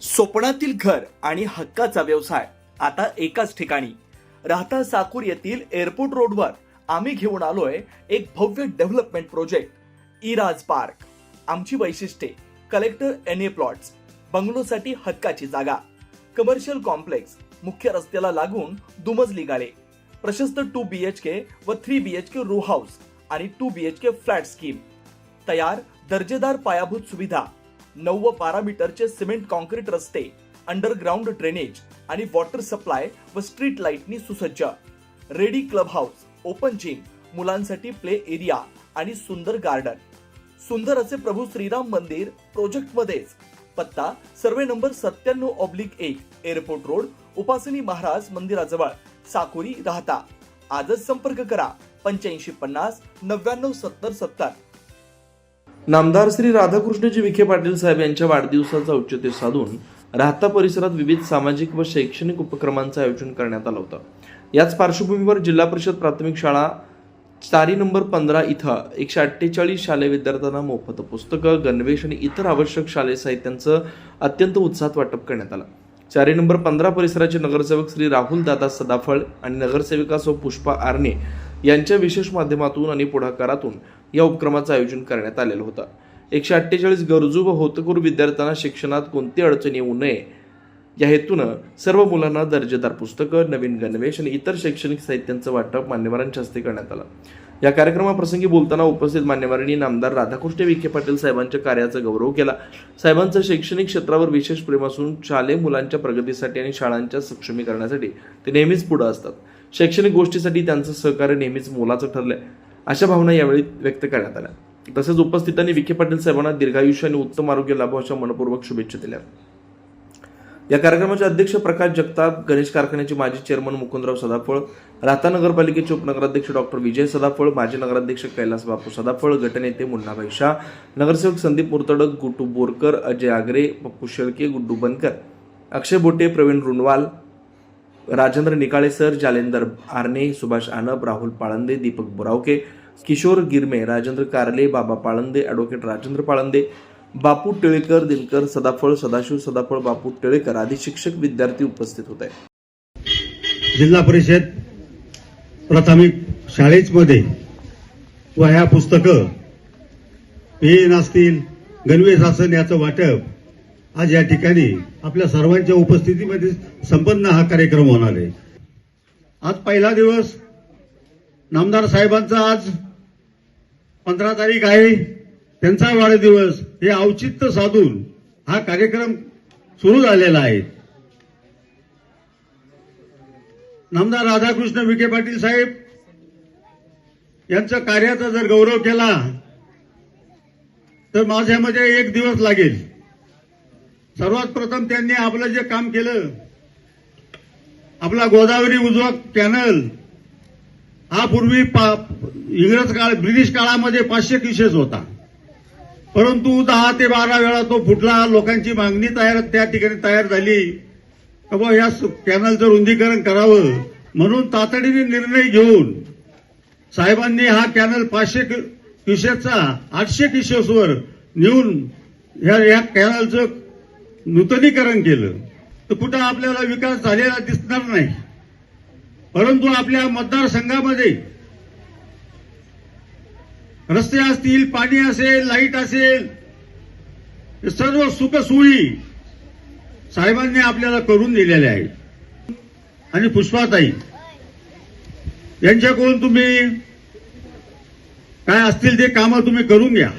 स्वप्नातील घर आणि हक्काचा व्यवसाय आता एकाच ठिकाणी. राहता साकूर येथील एअरपोर्ट रोडवर आम्ही घेऊन आलोय एक भव्य डेव्हलपमेंट प्रोजेक्ट इराज पार्क. आमची वैशिष्ट्ये: कलेक्टर NA प्लॉट्स, बंगलोसाठी हक्काची जागा, कमर्शियल कॉम्प्लेक्स, मुख्य रस्त्याला लागून दुमजली गाळे, प्रशस्त 2 BHK व 3 BHK रो हाऊस आणि 2 BHK फ्लॅट स्कीम. तयार दर्जेदार पायाभूत सुविधा, 9 व 12 मीटरचे सिमेंट कॉन्क्रीट रस्ते, अंडरग्राउंड ड्रेनेज आणि वॉटर सप्लाय व स्ट्रीट लाईटनी सुसज्ज. Ready club house, open gym, मुलांसाठी प्ले एरिया आणि सुंदर गार्डन. सुंदर असे प्रभू श्रीराम मंदिर प्रोजेक्ट मध्येच. पत्ता: सर्वे नंबर 97/1, एअरपोर्ट रोड, उपासनी महाराज मंदिराजवळ, साकुरी, राहता. आजच संपर्क करा 8550 99 70 70. नामदार श्री राधाकृष्णजी विखे पाटील साहेब यांच्या वाढदिवसाचं औचित्य साधून राहता परिसरात विविध सामाजिक व शैक्षणिक उपक्रमांचं आयोजन करण्यात आलं होतं. याच पार्श्वभूमीवर जिल्हा परिषद प्राथमिक शाळा चारी नंबर 15 इथं 148 शालेय विद्यार्थ्यांना मोफत पुस्तकं, गणवेश आणि इतर आवश्यक शालेय साहित्यांचं अत्यंत उत्साहात वाटप करण्यात आलं. चारी नंबर 15 परिसराचे नगरसेवक श्री राहुल दादा सदाफळ आणि नगरसेविका सौ पुष्पा आर्णे यांच्या विशेष माध्यमातून आणि पुढाकारातून या उपक्रमाचं आयोजन करण्यात आलेलं होतं. 148 गरजू व होतकरू विद्यार्थ्यांना शिक्षणात कोणती अडचण येऊ नये या हेतूनं सर्व मुलांना दर्जेदार पुस्तकं, नवीन गणवेश आणि इतर शैक्षणिक साहित्यांचं वाटप मान्यवरांच्या हस्ते करण्यात आलं. या कार्यक्रमाप्रसंगी बोलताना उपस्थित मान्यवरांनी नामदार राधाकृष्ण विखे पाटील साहेबांच्या कार्याचा गौरव केला. साहेबांचं शैक्षणिक क्षेत्रावर विशेष प्रेम असून शालेय मुलांच्या प्रगतीसाठी आणि शाळांच्या सक्षमीकरणासाठी ते नेहमीच पुढे असतात. शैक्षणिक गोष्टीसाठी त्यांचं सहकार्य नेहमीच मोलाचं ठरलंय, अशा भावना यावेळी व्यक्त करण्यात आल्या. तसेच उपस्थितांनी विखे पाटील साहेबांना दीर्घायुष्य आणि उत्तम आरोग्य लाभो अशा मनपूर्वक शुभेच्छा दिल्या. या कार्यक्रमाचे अध्यक्ष प्रकाश जगताप, गणेश कारखान्याचे माजी चेअरमन मुकुंदराव सदाफळ, राहता नगरपालिकेचे उपनगराध्यक्ष डॉक्टर विजय सदाफळ, माजी नगराध्यक्ष कैलास बापू सदाफळ, गटनेते मुन्नाभाई शाह, नगरसेवक संदीप मुर्तडक, गुट्टू बोरकर, अजय आगरे, पप्पू शेळके, गुड्डू बनकर, अक्षय बोटे, प्रवीण रुणवाल, राजेंद्र निकाळे सर, जालेंदर आर्णे, सुभाष आनप, राहुल पाळंदे, दीपक बोरावके, किशोर गिरमे, राजेंद्र कारले, बाबा पाळंदे, ॲडव्होकेट राजेंद्र पाळंदे, बापू टिळेकर, दिनकर सदाफळ, सदाशिव सदाफळ, बापू टिळेकर आदी शिक्षक विद्यार्थी उपस्थित होते. जिल्हा परिषद प्राथमिक शाळेमध्ये वह्या, पुस्तकं, पेन असतील, गणवेश असेल याचं वाटप आज या ठिकाणी आपल्या सर्वांच्या उपस्थितीमध्ये संपन्न हा कार्यक्रम होणार आहे. आज पहिला दिवस नामदार साहेबांचा आज 15 तारीख आहे, त्यांचा वाढदिवस. हे औचित्य साधून हा कार्यक्रम सुरू झालेला आहे. नामदार राधाकृष्ण विखे पाटील साहेब यांच्या कार्याचा जर गौरव केला तर माझ्यामध्ये एक दिवस लागेल. सर्वात प्रथम त्यांनी आपलं जे काम केलं, आपला गोदावरी उजवा कॅनल हा पूर्वी ब्रिटिश काळामध्ये 500 क्युसेस होता, परंतु 10 ते 12 वेळा तो फुटला. लोकांची मागणी त्या ठिकाणी तयार झाली की बाबा या कॅनलचं रुंदीकरण करावं, म्हणून तातडीने निर्णय घेऊन साहेबांनी हा कॅनल 500 क्युसेसचा 800 क्युसेसवर नेऊन या कॅनलचं नूतनीकरण केलं. तर कुठं आपल्याला विकास झालेला दिसणार नाही, परंतु आपल्या मतदारसंघामध्ये रस्ते असतील, पाणी असेल, लाईट असेल, सर्व सुखसोयी साहेबांनी आपल्याला करून दिलेल्या आहेत. आणि पुष्पाताई यांच्याकडून तुम्ही काय असतील ते कामं तुम्ही करून घ्या.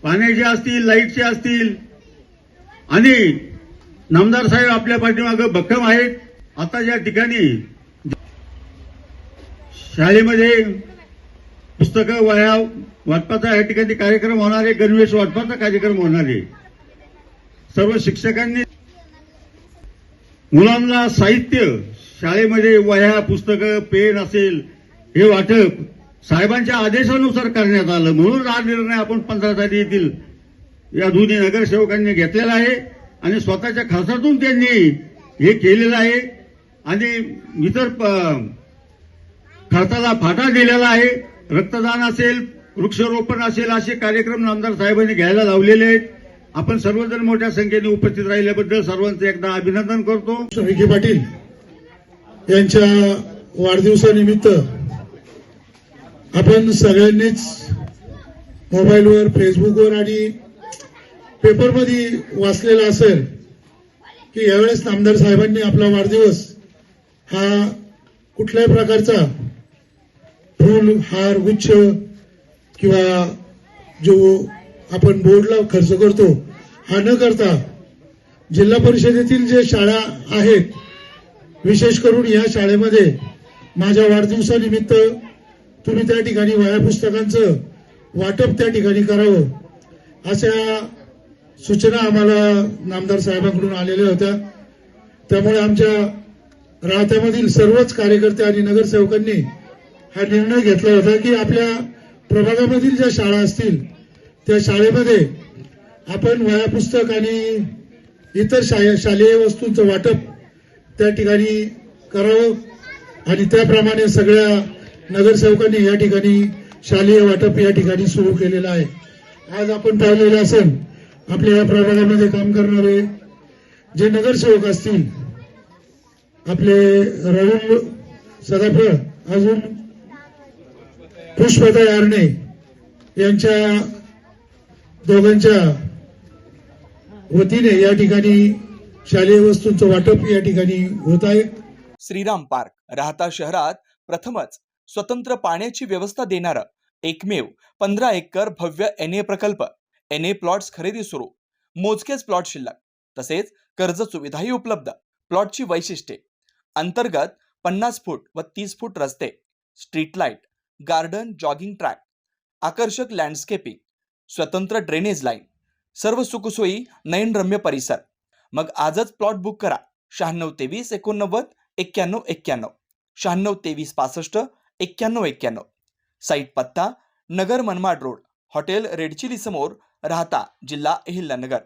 पाण्याचे असतील, लाईटचे असतील. आणि नामदार साहेब आपल्या पाठीमागे भक्कम आहेत. आता ज्या ठिकाणी शाळेमध्ये पुस्तकं, वह्या वाटपाचा या ठिकाणी कार्यक्रम होणार आहे, गणवेश वाटपाचा कार्यक्रम होणार आहे. सर्व शिक्षकांनी मुलांना साहित्य शाळेमध्ये वह्या, पुस्तकं, पेन असेल हे वाटप साहेबांच्या आदेशानुसार करण्यात आलं. म्हणून हा निर्णय आपण 15 तारीख येथील या दोन्ही नगरसेवकांनी घेतलेला आहे आणि स्वतःच्या खर्चातून त्यांनी हे केलेलं आहे आणि इतर खर्चाला फाटा दिलेला आहे. रक्तदान असेल, वृक्षारोपण असेल, असे कार्यक्रम नामदार साहेबांनी घ्यायला लावलेले आहेत. आपण सर्वजण मोठ्या संख्येने उपस्थित राहिल्याबद्दल सर्वांचं एकदा अभिनंदन करतो. विखे पाटील यांच्या वाढदिवसानिमित्त आपण सगळ्यांनीच मोबाईलवर, फेसबुकवर आणि पेपरमध्ये वाचलेलं असेल की यावेळेस नामदार साहेबांनी आपला वाढदिवस हा कुठल्याही प्रकारचा फूल, हार, गुच्छ किंवा जो आपण बोर्डला खर्च करतो हा न करता जिल्हा परिषदेतील जे शाळा आहेत, विशेष करून या शाळेमध्ये माझ्या वाढदिवसानिमित्त तुम्ही त्या ठिकाणी वह्या पुस्तकांचं वाटप त्या ठिकाणी करावं, अशा सूचना आम्हाला नामदार साहेबांकडून आलेल्या होत्या. त्यामुळे आमच्या राहत्यामधील सर्वच कार्यकर्ते आणि नगरसेवकांनी हा निर्णय घेतला होता की आपल्या प्रभागामधील ज्या शाळा असतील त्या शाळेमध्ये आपण वह्या पुस्तक आणि इतर शालेय वस्तूंचं वाटप त्या ठिकाणी करावं आणि त्याप्रमाणे सगळ्या नगरसेवकांनी या ठिकाणी शालेय वाटप या ठिकाणी सुरू केलेलं आहे. आज आपण पाहिलेलं असेल आपल्या या प्रभागामध्ये काम करणारे जे नगरसेवक असतील, आपले राहुल सदाफळ, अजून पुष्पताई आरणे यांच्या दोघांच्या वतीने या ठिकाणी शालेय वस्तूंचं वाटप या ठिकाणी होत आहे. श्रीराम पार्क राहता शहरात प्रथमच स्वतंत्र पाण्याची व्यवस्था देणारं एकमेव 15 एकर भव्य NA प्रकल्प. NA प्लॉट्स खरेदी सुरू, मोजकेच प्लॉट शिल्लक, तसेच कर्ज सुविधाही उपलब्ध. प्लॉटची वैशिष्ट्ये: अंतर्गत 50 फूट व 30 फूट रस्ते, street light, garden, jogging track, आकर्षक लँडस्केपिंग, स्वतंत्र ड्रेनेज लाईन, सर्व सुखसोयी, नयनरम्य परिसर. मग आजच प्लॉट बुक करा. 96 23 89 91 91, 96 23 65 91 91. साईट पत्ता: Nagar Manmad road, hotel red chilli समोर, राहता, जिल्हा अहिल्यानगर.